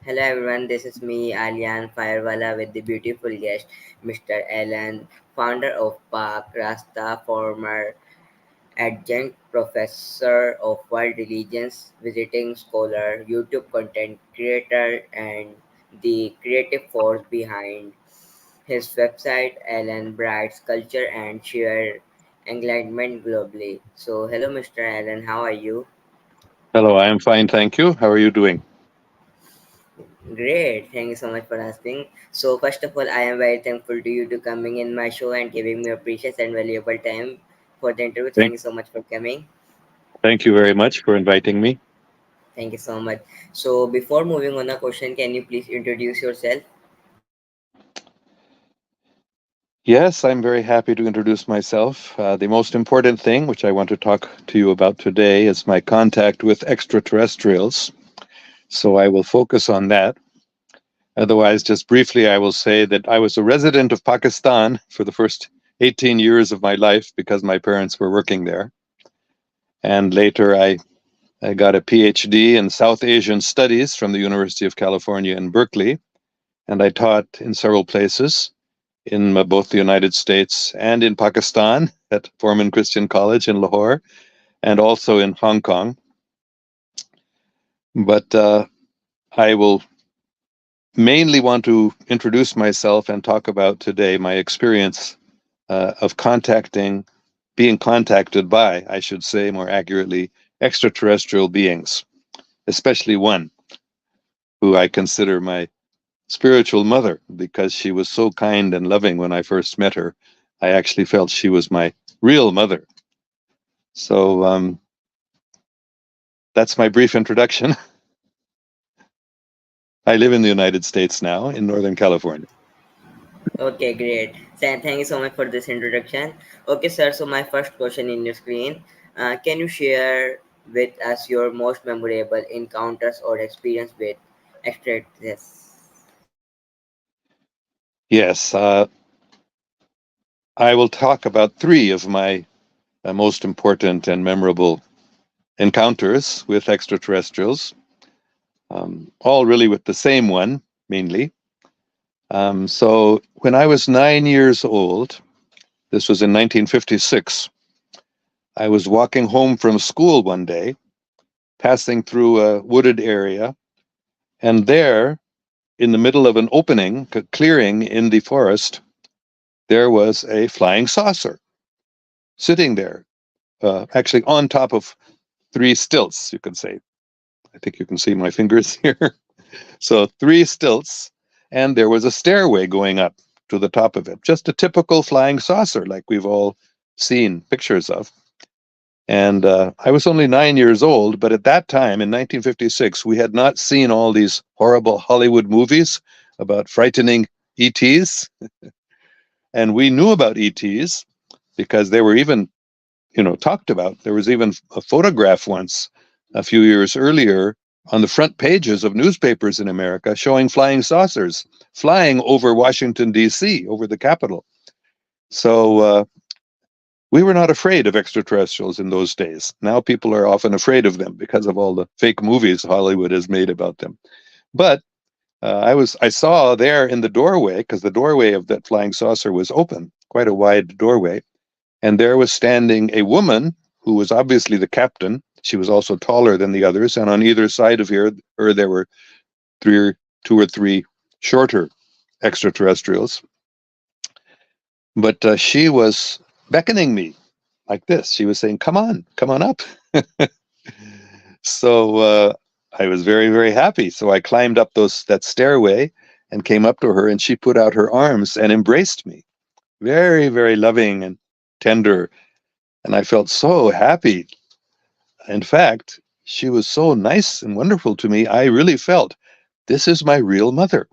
Hello everyone, this is me, Alyan Fiverrwala, with the beautiful guest, Mr. Allan, founder of Park Rasta, former adjunct professor of world religions, visiting scholar, YouTube content creator, and the creative force behind his website, Allan Bright's Culture and Share Enlightenment globally. So, hello, Mr. Allan, how are you? Hello, I am fine, thank you. How are you doing? Great, thank you so much for asking. So, first of all, I am very thankful to you to coming in my show and giving me your precious and valuable time for the interview. Thank Thank, you so much for coming. thank you very much for inviting me. Thank you so much. So, before moving on the question, can you please introduce yourself? Yes, I'm very happy to introduce myself. The most important thing, which I want to talk to you about today, is my contact with extraterrestrials. So I will focus on that. Otherwise, just briefly, I will say that I was a resident of Pakistan for the first 18 years of my life because my parents were working there. And later, I got a PhD in South Asian Studies from the University of California in Berkeley. And I taught in several places in both the United States and in Pakistan at Foreman Christian College in Lahore and also in Hong Kong. But I will mainly want to introduce myself and talk about today my experience of being contacted by, I should say more accurately, extraterrestrial beings, especially one who I consider my spiritual mother because she was so kind and loving when I first met her. I actually felt she was my real mother. So that's my brief introduction. I live in the United States now in Northern California. Okay, great. Thank you so much for this introduction. Okay, sir. So, my first question in your screen, can you share with us your most memorable encounters or experience with extraterrestrials? Yes, I will talk about three of my most important and memorable encounters with extraterrestrials, all really with the same one, mainly. So, when I was 9 years old, this was in 1956, I was walking home from school one day, passing through a wooded area, and there, in the middle of an opening, a clearing in the forest, there was a flying saucer sitting there, actually on top of three stilts, you can say. I think you can see my fingers here. So, three stilts, and there was a stairway going up to the top of it. Just a typical flying saucer, like we've all seen pictures of. And I was only 9 years old, but at that time in 1956, we had not seen all these horrible Hollywood movies about frightening ETs. And we knew about ETs because they were even, talked about. There was even a photograph once a few years earlier on the front pages of newspapers in America showing flying saucers flying over Washington, D.C., over the Capitol. So we were not afraid of extraterrestrials in those days. Now people are often afraid of them because of all the fake movies Hollywood has made about them. But I saw there in the doorway, because the doorway of that flying saucer was open, quite a wide doorway, and there was standing a woman who was obviously the captain. She was also taller than the others, and on either side of her there were two or three shorter extraterrestrials. But she was beckoning me like this. She was saying, come on up." So I was very, very happy. So I climbed up that stairway and came up to her, and she put out her arms and embraced me. Very, very loving and tender. And I felt so happy. In fact, she was so nice and wonderful to me. I really felt this is my real mother.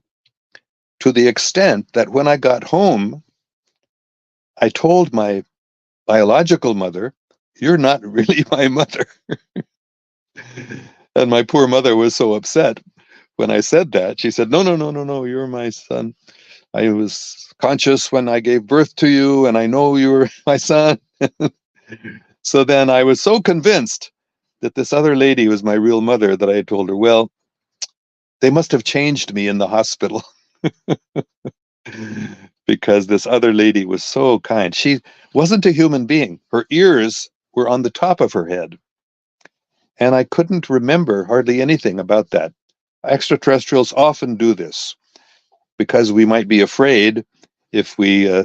To the extent that when I got home, I told my biological mother, "You're not really my mother." And my poor mother was so upset when I said that. She said, "No, no, no, no, no, you're my son. I was conscious when I gave birth to you, and I know you were my son." So then I was so convinced that this other lady was my real mother that I told her, "Well, they must have changed me in the hospital because this other lady was so kind. She wasn't a human being. Her ears were on the top of her head, and I couldn't remember hardly anything about that. Extraterrestrials often do this because we might be afraid if we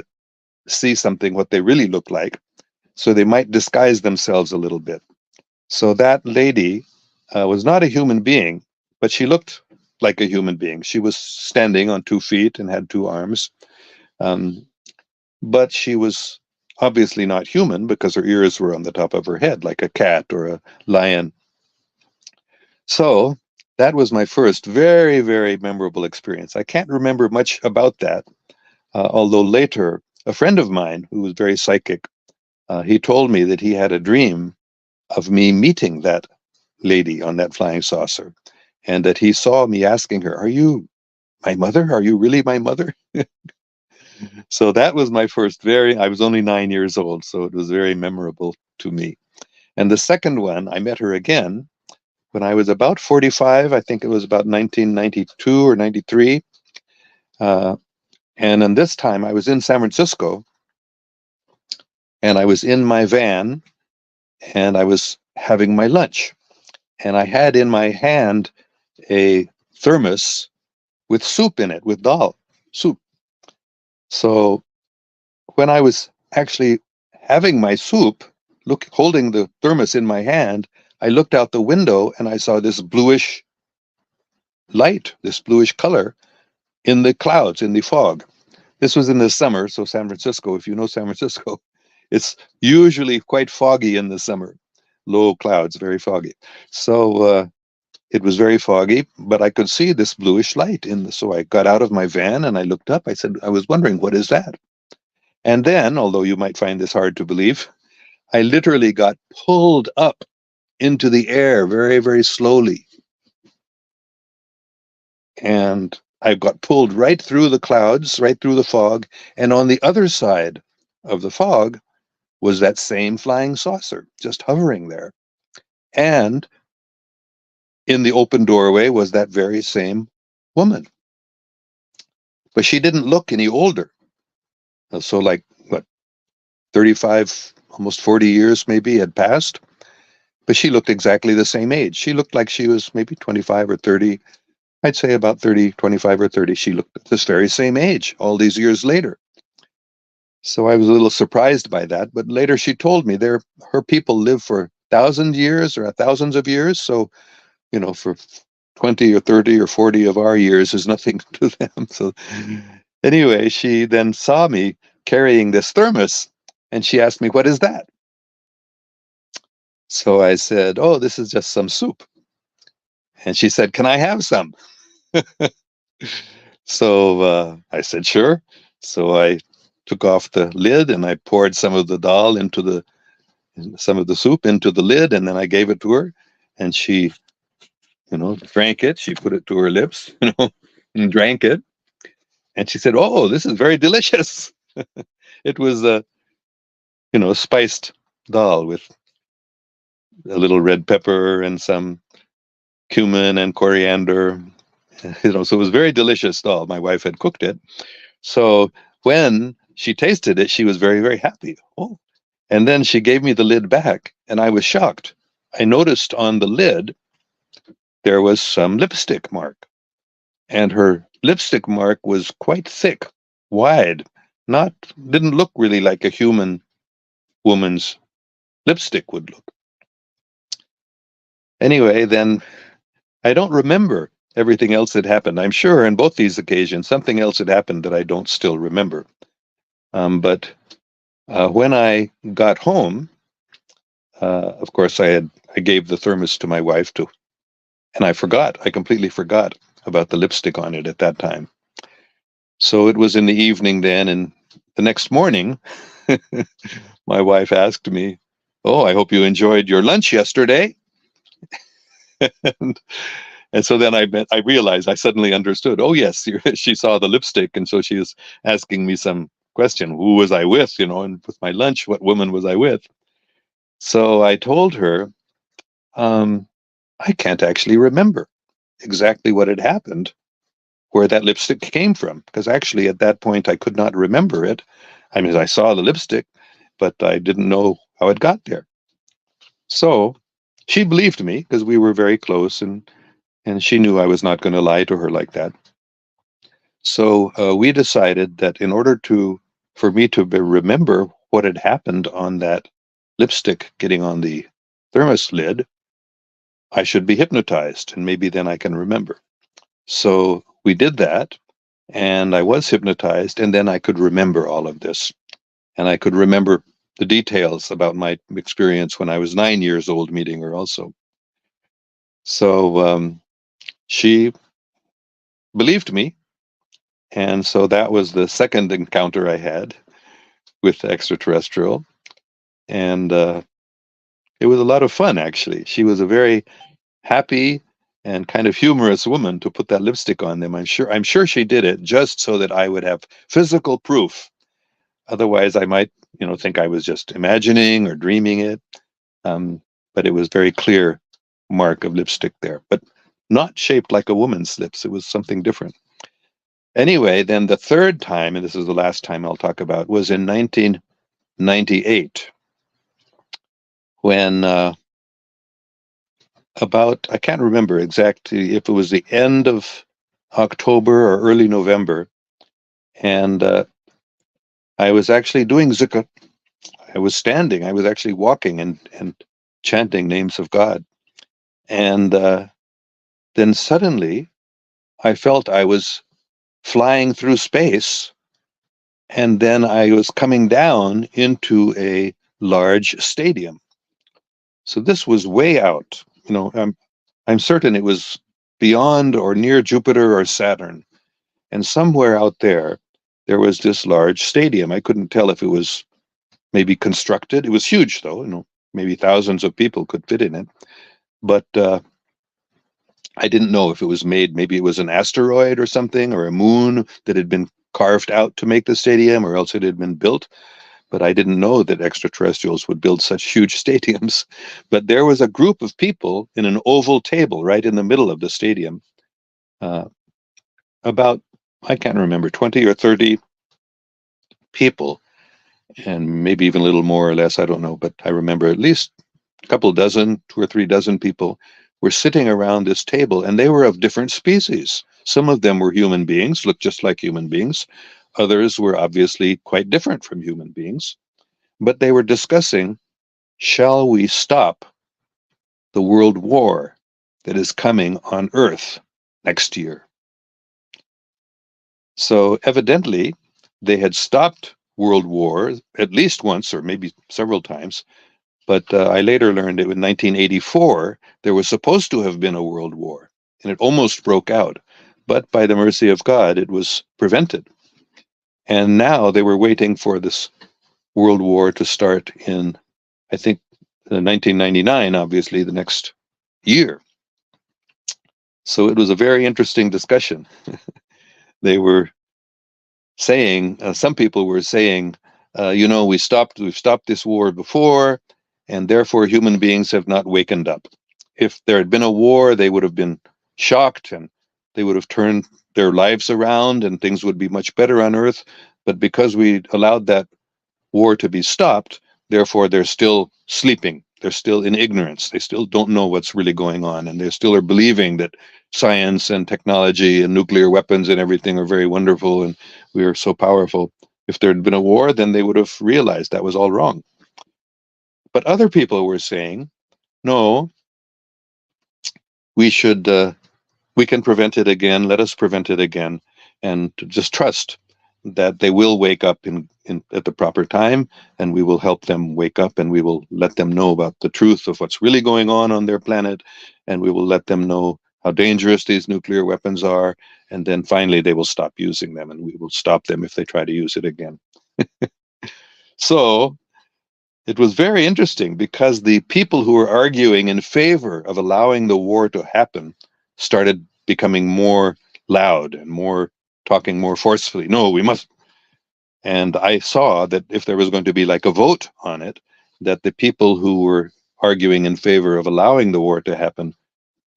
see something what they really look like. So they might disguise themselves a little bit. So that lady was not a human being, but she looked like a human being. She was standing on 2 feet and had 2 arms. Um, but she was obviously not human because her ears were on the top of her head, like a cat or a lion. So that was my first very, very memorable experience. I can't remember much about that, although later a friend of mine who was very psychic, he told me that he had a dream of me meeting that lady on that flying saucer, and that he saw me asking her, "Are you my mother? Are you really my mother?" So that was my first I was only 9 years old, so it was very memorable to me. And the second one, I met her again when I was about 45. I think it was about 1992 or 93. Uh, and in this time, I was in San Francisco, and I was in my van, and I was having my lunch. And I had in my hand a thermos with soup in it, with dal soup. So when I was actually having my soup, holding the thermos in my hand, I looked out the window and I saw this bluish light, this bluish color in the clouds, in the fog. This was in the summer, so San Francisco, if you know San Francisco, it's usually quite foggy in the summer. Low clouds, very foggy. So it was very foggy, but I could see this bluish light so I got out of my van and I looked up. I said, I was wondering, what is that? And then, although you might find this hard to believe, I literally got pulled up into the air very, very slowly. And I got pulled right through the clouds, right through the fog. And on the other side of the fog was that same flying saucer, just hovering there. And in the open doorway was that very same woman. But she didn't look any older. So, like, what, 35, almost 40 years maybe had passed. But she looked exactly the same age. She looked like she was maybe 25 or 30. I'd say about 30, 25 or 30. She looked this very same age all these years later. So I was a little surprised by that. But later she told me her people live for 1,000 years or thousands of years. So, for 20 or 30 or 40 of our years is nothing to them. So anyway, she then saw me carrying this thermos and she asked me, "What is that?" So I said, "Oh, this is just some soup." And she said, "Can I have some?" So I said, "Sure." So I took off the lid and I poured some of the dal some of the soup into the lid, and then I gave it to her, and she, drank it. She put it to her lips, and drank it. And she said, "Oh, this is very delicious." It was spiced dal with a little red pepper and some cumin and coriander. So it was very delicious dal. My wife had cooked it. So when she tasted it, she was very, very happy. Oh. And then she gave me the lid back, and I was shocked. I noticed on the lid there was some lipstick mark, and her lipstick mark was quite thick, wide, not didn't look really like a human woman's lipstick would look. Anyway, then I don't remember everything else that happened. I'm sure in both these occasions something else had happened that I don't still remember. But when I got home, of course, I gave the thermos to my wife too, and I completely forgot about the lipstick on it at that time. So it was in the evening then, and the next morning, my wife asked me, "Oh, I hope you enjoyed your lunch yesterday." and, and so then I realized, I suddenly understood. Oh yes, she saw the lipstick, and so she was asking me some question: who was I with? And with my lunch, what woman was I with? So I told her, I can't actually remember. exactly what had happened, where that lipstick came from, because actually at that point I could not remember it. I mean, I saw the lipstick, but I didn't know how it got there. So she believed me because we were very close, and she knew I was not going to lie to her like that. So we decided that in order to for me to remember what had happened on that lipstick getting on the thermos lid, I should be hypnotized, and maybe then I can remember. So we did that, and I was hypnotized, and then I could remember all of this, and I could remember the details about my experience when I was 9 years old meeting her also. So she believed me, and so that was the second encounter I had with the extraterrestrial, and it was a lot of fun actually. She was a very happy and kind of humorous woman to put that lipstick on them. I'm sure she did it just so that I would have physical proof. Otherwise, I might, think I was just imagining or dreaming it. Um, but it was very clear mark of lipstick there, but not shaped like a woman's lips. It was something different. Anyway, then the third time, and this is the last time I'll talk about, was in 1998 when I can't remember exactly if it was the end of October or early November, and I was actually doing zikr. I was standing. I was actually walking and chanting names of God. And then suddenly I felt I was flying through space, and then I was coming down into a large stadium. So this was way out. I'm certain it was beyond or near Jupiter or Saturn. And somewhere out there was this large stadium. I couldn't tell if it was maybe constructed. It was huge, though. Maybe thousands of people could fit in it. But I didn't know if it was made. Maybe it was an asteroid or something, or a moon that had been carved out to make the stadium, or else it had been built. But I didn't know that extraterrestrials would build such huge stadiums. But there was a group of people in an oval table right in the middle of the stadium. Uh, about, I can't remember, 20 or 30 people, and maybe even a little more or less, I don't know, but I remember at least a couple dozen, 2 or 3 dozen people were sitting around this table, and they were of different species. Some of them were human beings, looked just like human beings. Others were obviously quite different from human beings, but they were discussing, shall we stop the world war that is coming on Earth next year? So evidently, they had stopped world war at least once or maybe several times. But I later learned that in 1984, there was supposed to have been a world war, and it almost broke out. But by the mercy of God, it was prevented. And now they were waiting for this world war to start in, I think, 1999, obviously, the next year. So it was a very interesting discussion. They were saying, some people were saying, we've stopped this war before, and therefore human beings have not wakened up. If there had been a war, they would have been shocked, and they would have turned their lives around, and things would be much better on Earth. But because we allowed that war to be stopped, therefore they're still sleeping. They're still in ignorance. They still don't know what's really going on, and they still are believing that science and technology and nuclear weapons and everything are very wonderful, and we are so powerful. If there had been a war, then they would have realized that was all wrong. But other people were saying, no, we should we can prevent it again. Let us prevent it again, and to just trust that they will wake up in at the proper time, and we will help them wake up, and we will let them know about the truth of what's really going on their planet, and we will let them know how dangerous these nuclear weapons are, and then finally they will stop using them, and we will stop them if they try to use it again. So it was very interesting because the people who were arguing in favor of allowing the war to happen started becoming more loud and more talking more forcefully. No, we must. And I saw that if there was going to be like a vote on it, that the people who were arguing in favor of allowing the war to happen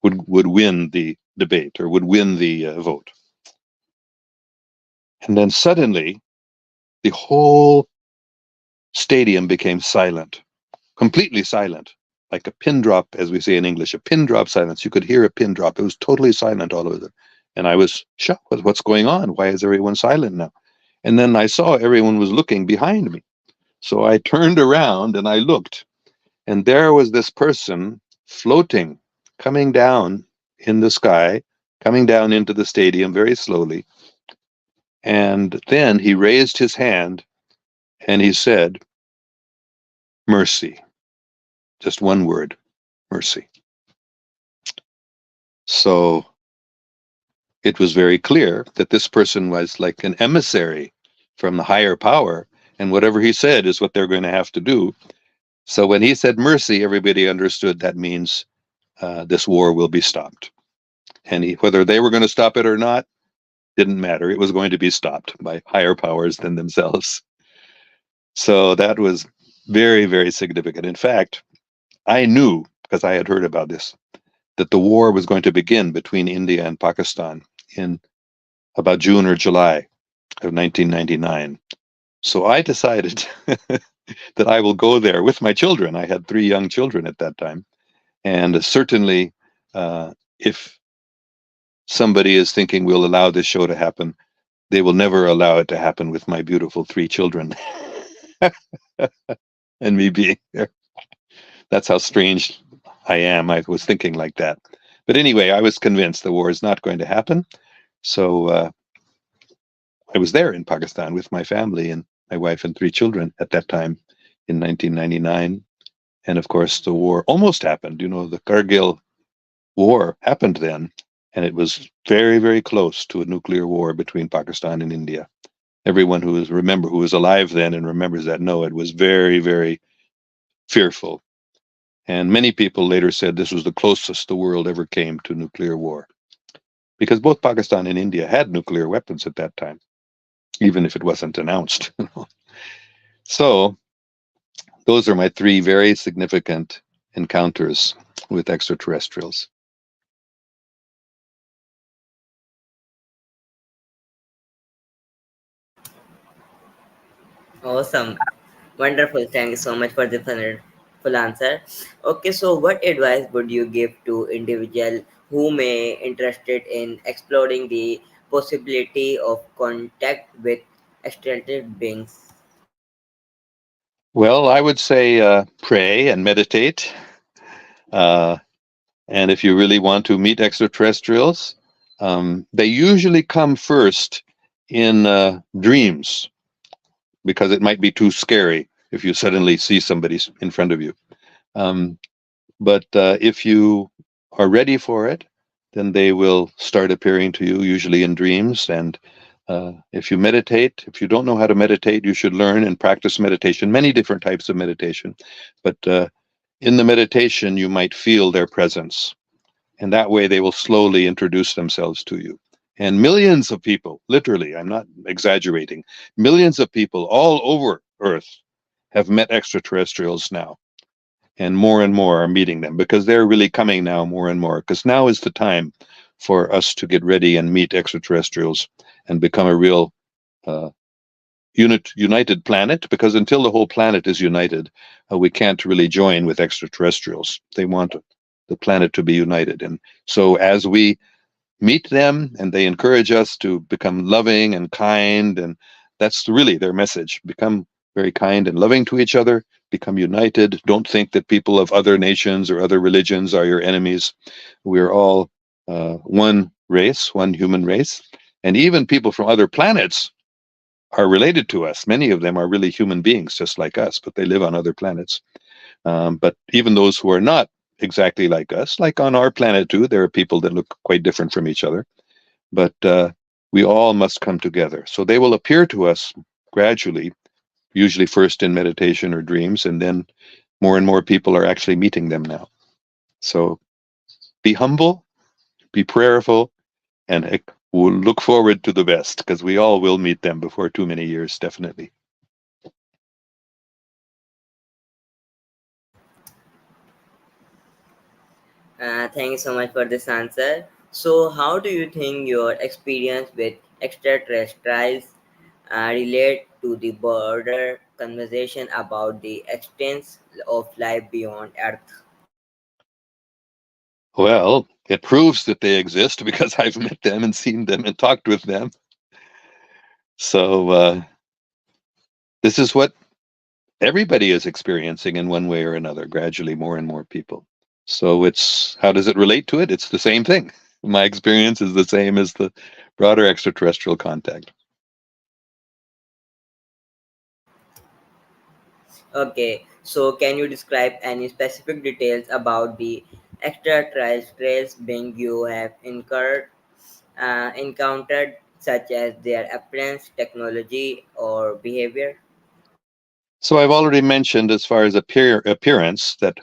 would win debate or would win the vote. And then suddenly, the whole stadium became silent, completely silent, like a pin drop, as we say in English, a pin drop silence. You could hear a pin drop. It was totally silent all over there. And I was shocked. What's going on? Why is everyone silent now? And then I saw everyone was looking behind me. So I turned around and I looked, and there was this person floating, coming down in the sky, coming down into the stadium very slowly. And then he raised his hand and he said, "Mercy." Just one word, mercy. So it was very clear that this person was like an emissary from the higher power, and whatever he said is what they're going to have to do. So when he said mercy, everybody understood that means this war will be stopped. And whether they were going to stop it or not didn't matter. It was going to be stopped by higher powers than themselves. So that was very, very significant. In fact, I knew, because I had heard about this, that the war was going to begin between India and Pakistan in about June or July of 1999. So I decided that I will go there with my children. I had 3 young children at that time. And certainly, if somebody is thinking we'll allow this show to happen, they will never allow it to happen with my beautiful 3 children and me being there. That's how strange I am. I was thinking like that. But anyway, I was convinced the war is not going to happen. So I was there in Pakistan with my family and my wife and 3 children at that time in 1999. And of course, the war almost happened. You know, the Kargil war happened then, and it was very, very close to a nuclear war between Pakistan and India. Everyone who was alive then and remembers that know it was very, very fearful. And many people later said this was the closest the world ever came to nuclear war, because both Pakistan and India had nuclear weapons at that time, even if it wasn't announced. So those are my 3 very significant encounters with extraterrestrials. Awesome. Wonderful. Thank you so much for the full answer. Okay, so what advice would you give to individual who may interested in exploring the possibility of contact with extraterrestrial beings? Well, I would say pray and meditate. Uh, and if you really want to meet extraterrestrials, they usually come first in dreams, because it might be too scary if you suddenly see somebody in front of you. Um, but if you are ready for it, then they will start appearing to you, usually in dreams. And if you meditate, if you don't know how to meditate, you should learn and practice meditation, many different types of meditation. But in the meditation, you might feel their presence. And that way they will slowly introduce themselves to you. And millions of people, literally, I'm not exaggerating, millions of people all over Earth have met extraterrestrials now. And more are meeting them, because they're really coming now more and more. Because now is the time for us to get ready and meet extraterrestrials and become a real uh, united planet. Because until the whole planet is united, we can't really join with extraterrestrials. They want the planet to be united. And so as we meet them and they encourage us to become loving and kind, and that's really their message: become very kind and loving to each other, become united. Don't think that people of other nations or other religions are your enemies. We're all one race, one human race. And even people from other planets are related to us. Many of them are really human beings just like us, but they live on other planets. But even those who are not exactly like us, like on our planet too, there are people that look quite different from each other. But we all must come together. So they will appear to us gradually, usually first in meditation or dreams, and then more and more people are actually meeting them now. So be humble, be prayerful, and we'll look forward to the best, because we all will meet them before too many years, definitely. Thank you so much for this answer. So, how do you think your experience with extraterrestrials relate to the broader conversation about the extent of life beyond Earth? Well, it proves that they exist because I've met them and seen them and talked with them. So this is what everybody is experiencing in one way or another, gradually more and more people. So it's how does it relate to it? It's the same thing. My experience is the same as the broader extraterrestrial contact. Okay, so can you describe any specific details about the extraterrestrials being you have encountered, such as their appearance, technology, or behavior? So I've already mentioned, as far as appearance, that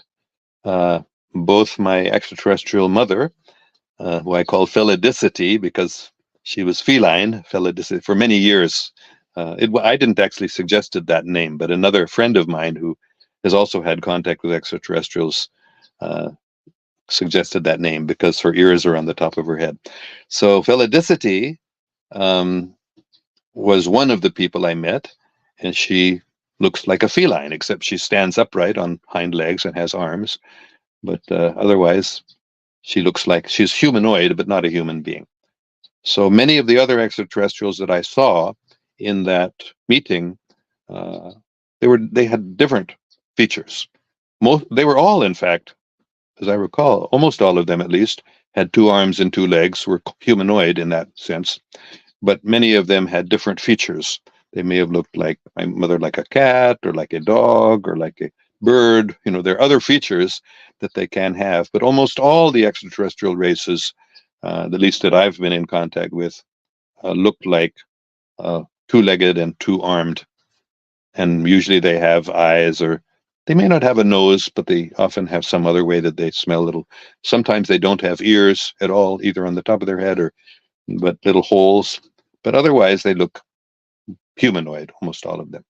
uh, both my extraterrestrial mother, who I call Felicity because she was feline, Felicity, for many years. I didn't actually suggested that name, but another friend of mine who has also had contact with extraterrestrials uh, suggested that name because her ears are on the top of her head. So Felicity um, was one of the people I met, and she looks like a feline, except she stands upright on hind legs and has arms. But otherwise, she looks like she's humanoid, but not a human being. So many of the other extraterrestrials that I saw in that meeting, uh, they had different features. They were all, in fact, as I recall, almost all of them at least had two arms and two legs, were humanoid in that sense. But many of them had different features. They may have looked like my mother, like a cat, or like a dog, or like a bird. You know, there are other features that they can have. But almost all the extraterrestrial races, the least that I've been in contact with, look like two-legged and two-armed, and usually they have eyes, or they may not have a nose, but they often have some other way that they smell little. Sometimes they don't have ears at all, either on the top of their head or but little holes. But otherwise, they look humanoid, almost all of them.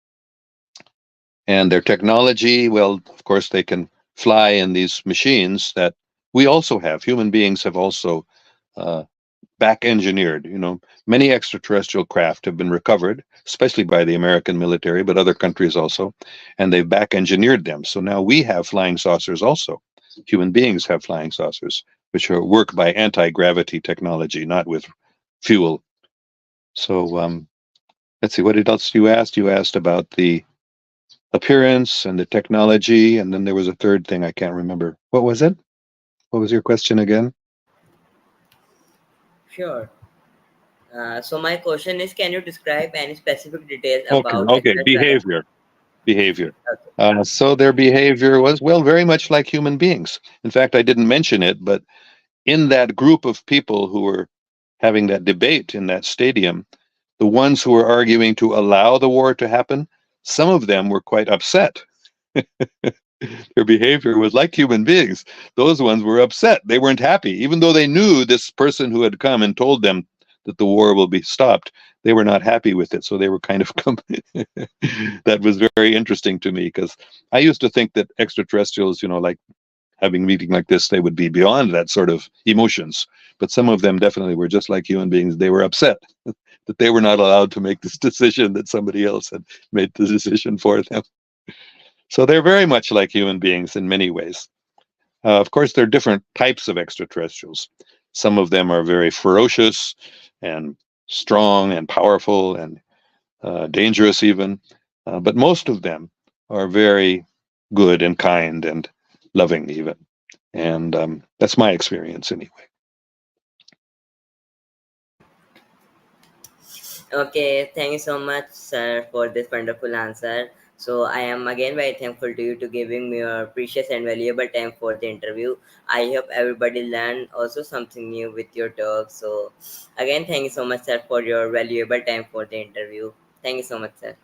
And their technology, well, of course, they can fly in these machines that we also have. Human beings have also uh, back engineered. You know, many extraterrestrial craft have been recovered, especially by the American military, but other countries also, and they've back engineered them. So now we have flying saucers also. Human beings have flying saucers, which are work by anti-gravity technology, not with fuel. So let's see, what else you asked? You asked about the appearance and the technology, and then there was a third thing I can't remember. What was it? What was your question again? Sure. So my question is, can you describe any specific details Okay, about okay, extraterrestrials? behavior. Okay. So their behavior was, well, very much like human beings. In fact, I didn't mention it, but in that group of people who were having that debate in that stadium, the ones who were arguing to allow the war to happen, some of them were quite upset. Their behavior was like human beings. Those ones were upset. They weren't happy, even though they knew this person who had come and told them that the war will be stopped. They were not happy with it, so they were kind of that was very interesting to me because I used to think that extraterrestrials, you know, like having a meeting like this, they would be beyond that sort of emotions. But some of them definitely were just like human beings. They were upset that they were not allowed to make this decision, that somebody else had made the decision for them. So they're very much like human beings in many ways. Of course, there are different types of extraterrestrials. Some of them are very ferocious and strong and powerful and dangerous, even. But most of them are very good and kind and loving, even. And that's my experience, anyway. Okay, thank you so much, sir, for this wonderful answer. So I am again very thankful to you to giving me your precious and valuable time for the interview. I hope everybody learned also something new with your talk. So again, thank you so much, sir, for your valuable time for the interview. Thank you so much, sir.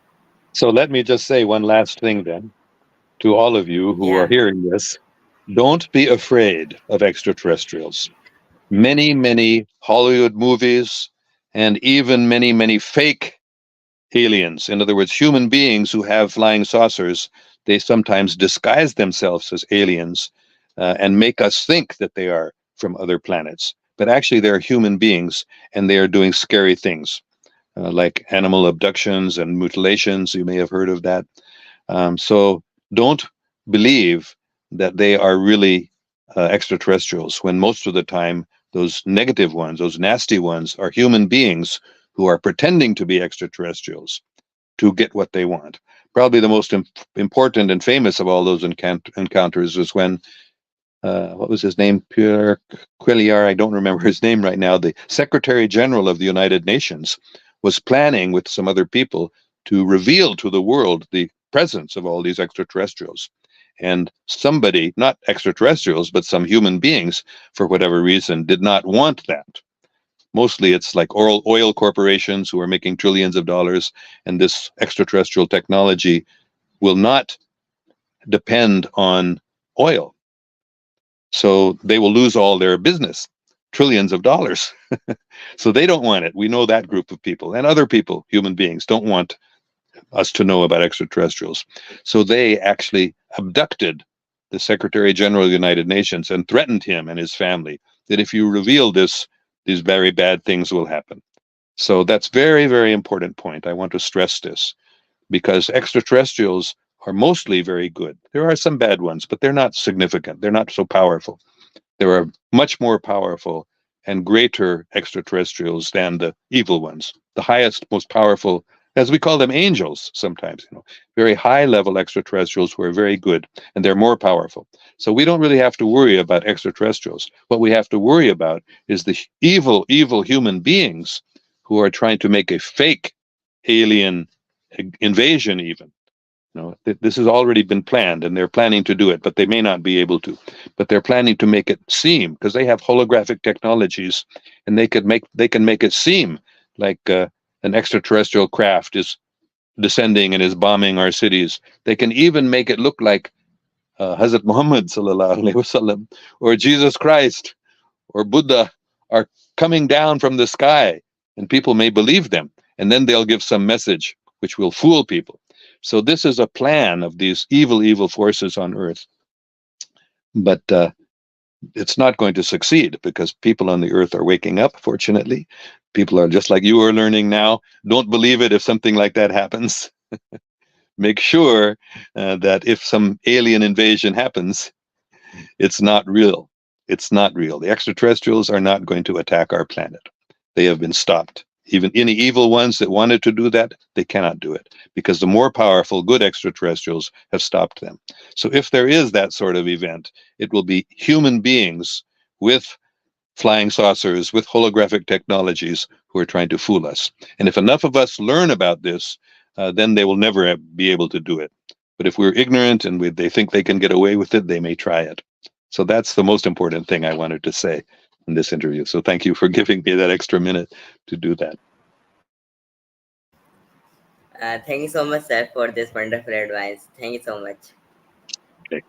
So let me just say one last thing then to all of you who are Yeah. hearing this. Don't be afraid of extraterrestrials. Many, many Hollywood movies and even many, many fake aliens, in other words, human beings who have flying saucers, they sometimes disguise themselves as aliens and make us think that they are from other planets. but actually they're human beings and they are doing scary things, like animal abductions and mutilations. You may have heard of that. So don't believe that they are really extraterrestrials when most of the time those negative ones, those nasty ones, are human beings who are pretending to be extraterrestrials to get what they want. Probably the most important and famous of all those encounters was when, what was his name? Pierre Quilliar, I don't remember his name right now, the Secretary General of the United Nations, was planning with some other people to reveal to the world the presence of all these extraterrestrials. And somebody, not extraterrestrials, but some human beings, for whatever reason, did not want that. Mostly it's like oil corporations who are making trillions of dollars, and this extraterrestrial technology will not depend on oil. So they will lose all their business, trillions of dollars. So they don't want it. We know that group of people, and other people, human beings, don't want us to know about extraterrestrials. So they actually abducted the Secretary General of the United Nations and threatened him and his family that if you reveal this, these very bad things will happen. So that's very, very important point. I want to stress this because extraterrestrials are mostly very good. There are some bad ones, but they're not significant. They're not so powerful. There are much more powerful and greater extraterrestrials than the evil ones. The highest, most powerful, as we call them, angels sometimes, very high level extraterrestrials who are very good and they're more powerful. So we don't really have to worry about extraterrestrials. What we have to worry about is the evil, evil human beings who are trying to make a fake alien invasion even. This has already been planned and they're planning to do it, but they may not be able to. But they're planning to make it seem, because they have holographic technologies, and they can make it seem like an extraterrestrial craft is descending and is bombing our cities. They can even make it look like Hazrat Muhammad sallallahu alaihi wasallam or Jesus Christ or Buddha are coming down from the sky, and people may believe them, and then they'll give some message which will fool people. So this is a plan of these evil, evil forces on Earth, but it's not going to succeed because people on the Earth are waking up. Fortunately, people are just like you are learning now. Don't believe it if something like that happens. Make sure that if some alien invasion happens, it's not real. It's not real. The extraterrestrials are not going to attack our planet. They have been stopped. Even any evil ones that wanted to do that, they cannot do it because the more powerful, good extraterrestrials have stopped them. So if there is that sort of event, it will be human beings with flying saucers, with holographic technologies who are trying to fool us. And if enough of us learn about this, then they will never be able to do it. But if we're ignorant and they think they can get away with it, they may try it. So that's the most important thing I wanted to say in this interview. So thank you for giving me that extra minute to do that. Thank you so much, sir, for this wonderful advice. Thank you so much. Okay.